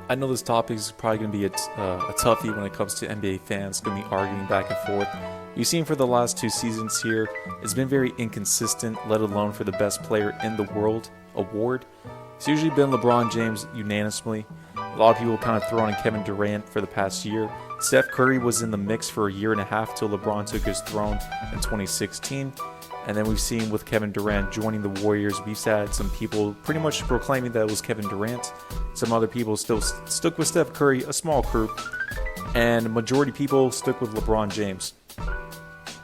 I know this topic is probably going to be a toughie when it comes to NBA fans, going to be arguing back and forth. You've seen for the last 2 seasons here, it's been very inconsistent, let alone for the best player in the world award. It's usually been LeBron James unanimously. A lot of people kind of throwing in Kevin Durant for the past year. Steph Curry was in the mix for a year and a half till LeBron took his throne in 2016. And then we've seen with Kevin Durant joining the Warriors, we've had some people pretty much proclaiming that it was Kevin Durant. Some other people still stuck with Steph Curry, a small group. And majority people stuck with LeBron James.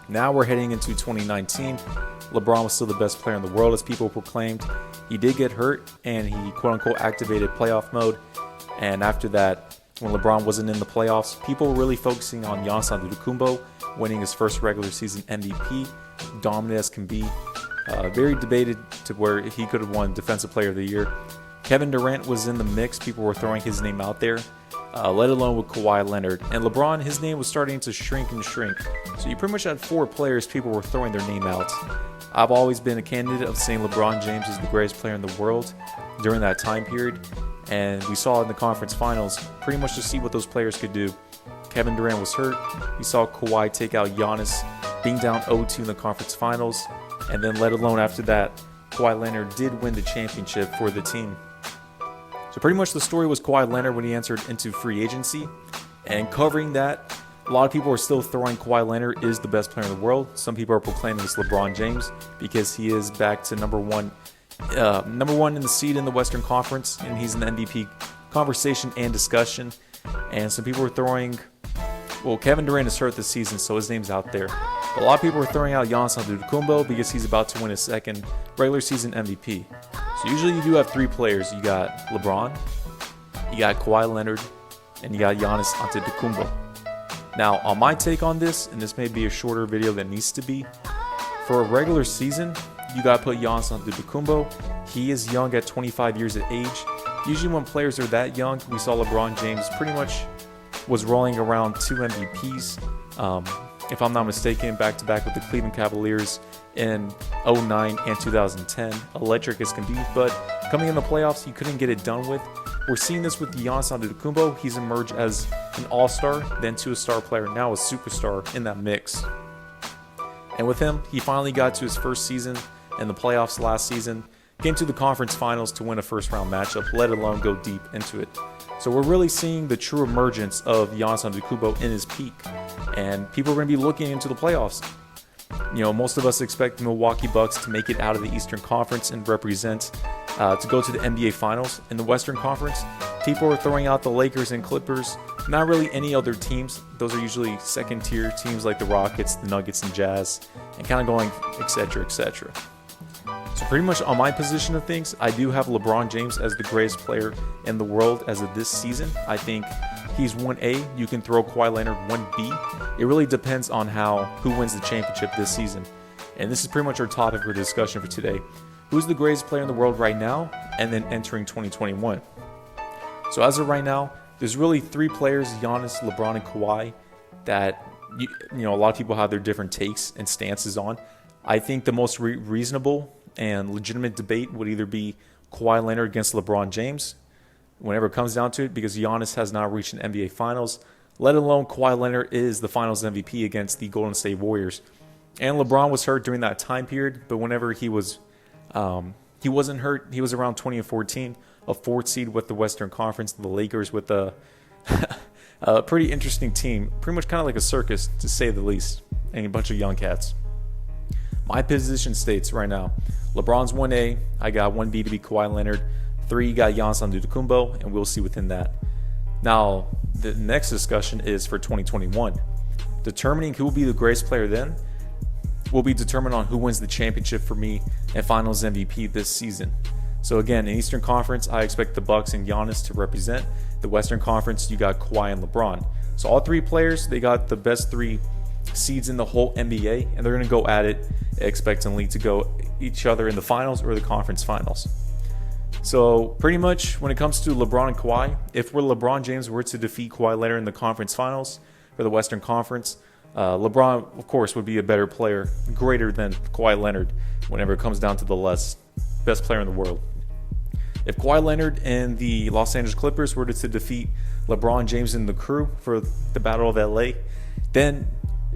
Now we're heading into 2019. LeBron was still the best player in the world, as people proclaimed. He did get hurt, and he quote-unquote activated playoff mode. And after that, when LeBron wasn't in the playoffs, people were really focusing on Giannis Antetokounmpo winning his first regular season MVP, dominant as can be. Very debated to where he could have won Defensive Player of the Year. Kevin Durant was in the mix. People were throwing his name out there, let alone with Kawhi Leonard. And LeBron, his name was starting to shrink and shrink. So you pretty much had 4 players people were throwing their name out. I've always been a candidate of saying LeBron James is the greatest player in the world during that time period. And we saw in the conference finals pretty much to see what those players could do. Kevin Durant was hurt. We saw Kawhi take out Giannis, being down 0-2 in the conference finals. And then let alone after that, Kawhi Leonard did win the championship for the team. So pretty much the story was Kawhi Leonard when he entered into free agency. And covering that, a lot of people are still throwing Kawhi Leonard is the best player in the world. Some people are proclaiming it's LeBron James because he is back to number one in the seed in the Western Conference, and he's in the MVP conversation and discussion. And some people are throwing, well, Kevin Durant is hurt this season, so his name's out there. But a lot of people are throwing out Giannis Antetokounmpo because he's about to win his second regular season MVP. So usually you do have 3 players. You got LeBron, you got Kawhi Leonard, and you got Giannis Antetokounmpo. Now, on my take on this, and this may be a shorter video than it needs to be, for a regular season, you got to put Giannis Antetokounmpo. He is young at 25 years of age. Usually when players are that young, we saw LeBron James pretty much was rolling around 2 MVPs. If I'm not mistaken, back-to-back with the Cleveland Cavaliers in 09 and 2010. Electric as can be, but coming in the playoffs, he couldn't get it done with. We're seeing this with Giannis Antetokounmpo. He's emerged as an all-star, then to a star player, now a superstar in that mix. And with him, he finally got to his first season in the playoffs last season, came to the conference finals to win a first-round matchup, let alone go deep into it. So we're really seeing the true emergence of Giannis Antetokounmpo in his peak, and people are going to be looking into the playoffs. You know, most of us expect the Milwaukee Bucks to make it out of the Eastern Conference and represent to go to the NBA Finals. In the Western Conference, people are throwing out the Lakers and Clippers, not really any other teams. Those are usually second-tier teams like the Rockets, the Nuggets, and Jazz, and kind of going etc., etc. So pretty much on my position of things, I do have LeBron James as the greatest player in the world as of this season. I think he's 1A. You can throw Kawhi Leonard 1B. It really depends on who wins the championship this season. And this is pretty much our topic for discussion for today. Who's the greatest player in the world right now and then entering 2021? So as of right now, there's really 3 players, Giannis, LeBron, and Kawhi, that you know a lot of people have their different takes and stances on. I think the most reasonable and legitimate debate would either be Kawhi Leonard against LeBron James, whenever it comes down to it, because Giannis has not reached an NBA Finals, let alone Kawhi Leonard is the Finals MVP against the Golden State Warriors. And LeBron was hurt during that time period, but whenever he wasn't hurt, he was around 2014, a 4th seed with the Western Conference, the Lakers with a pretty interesting team, pretty much kind of like a circus, to say the least, and a bunch of young cats. My position states right now, LeBron's 1A, I got 1B to be Kawhi Leonard, 3 got Giannis Antetokounmpo, and we'll see within that. Now, the next discussion is for 2021. Determining who will be the greatest player then will be determined on who wins the championship for me and Finals MVP this season. So again, in Eastern Conference, I expect the Bucks and Giannis to represent. The Western Conference, you got Kawhi and LeBron. So all 3 players, they got the best 3 seeds in the whole NBA, and they're going to go at it expectantly to go each other in the finals or the conference finals. So pretty much when it comes to LeBron and Kawhi, if LeBron James were to defeat Kawhi Leonard in the conference finals for the Western Conference, LeBron, of course, would be a better player, greater than Kawhi Leonard, whenever it comes down to the best player in the world. If Kawhi Leonard and the Los Angeles Clippers were to defeat LeBron James and the crew for the Battle of LA, then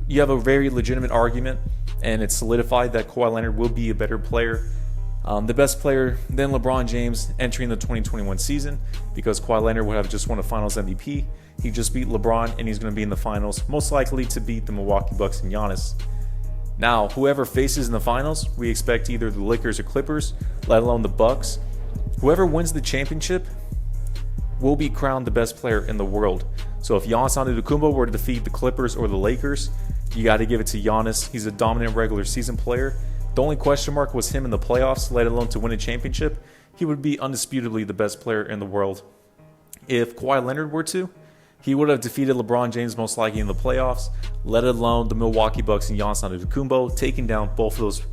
you have a very legitimate argument, and it's solidified that Kawhi Leonard will be a better player, the best player than LeBron James entering the 2021 season, because Kawhi Leonard would have just won a Finals MVP. He just beat LeBron, and he's going to be in the Finals, most likely to beat the Milwaukee Bucks and Giannis. Now, whoever faces in the Finals, we expect either the Lakers or Clippers, let alone the Bucks. Whoever wins the championship will be crowned the best player in the world. So if Giannis Antetokounmpo were to defeat the Clippers or the Lakers, you got to give it to Giannis. He's a dominant regular season player. The only question mark was him in the playoffs, let alone to win a championship. He would be undisputably the best player in the world. If Kawhi Leonard were to, he would have defeated LeBron James most likely in the playoffs, let alone the Milwaukee Bucks and Giannis Antetokounmpo, taking down both of those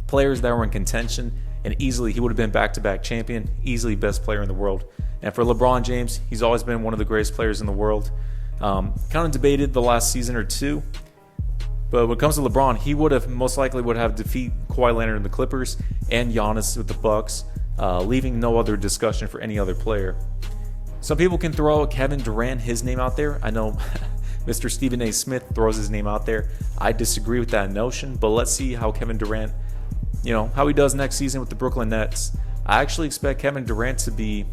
players that were in contention, and easily he would have been back-to-back champion, easily best player in the world. And for LeBron James, he's always been one of the greatest players in the world. Kind of debated the last season or two, but when it comes to LeBron, he would have most likely defeat Kawhi Leonard and the Clippers and Giannis with the Bucks, leaving no other discussion for any other player. Some people can throw Kevin Durant, his name out there. I know Mr. Stephen A. Smith throws his name out there. I disagree with that notion, but let's see how Kevin Durant, how he does next season with the Brooklyn Nets. I actually expect Kevin Durant to be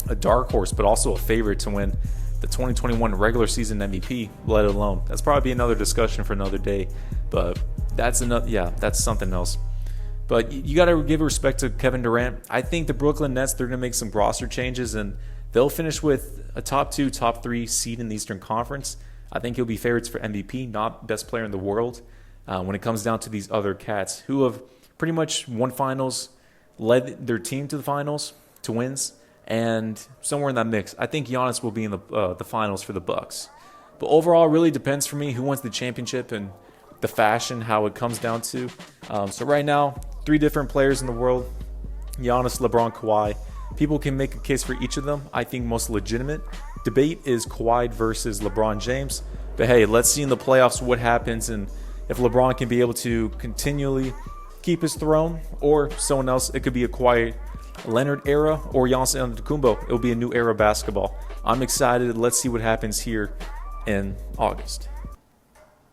a dark horse, but also a favorite to win the 2021 regular season MVP, let alone. That's probably another discussion for another day, but that's something else. But you got to give respect to Kevin Durant. I think the Brooklyn Nets, they're going to make some roster changes, and they'll finish with a top 2, top 3 seed in the Eastern Conference. I think he'll be favorites for MVP, not best player in the world, when it comes down to these other cats who have pretty much won finals, led their team to the finals, to wins, and somewhere in that mix. I think Giannis will be in the finals for the Bucks. But overall, it really depends for me who wins the championship and the fashion, how it comes down to. So right now, 3 different players in the world, Giannis, LeBron, Kawhi. People can make a case for each of them. I think most legitimate debate is Kawhi versus LeBron James. But hey, let's see in the playoffs what happens, and if LeBron can be able to continually keep his throne, or someone else. It could be a Kawhi Leonard era or Giannis Antetokounmpo. It'll be a new era of basketball. I'm excited. Let's see what happens here in August.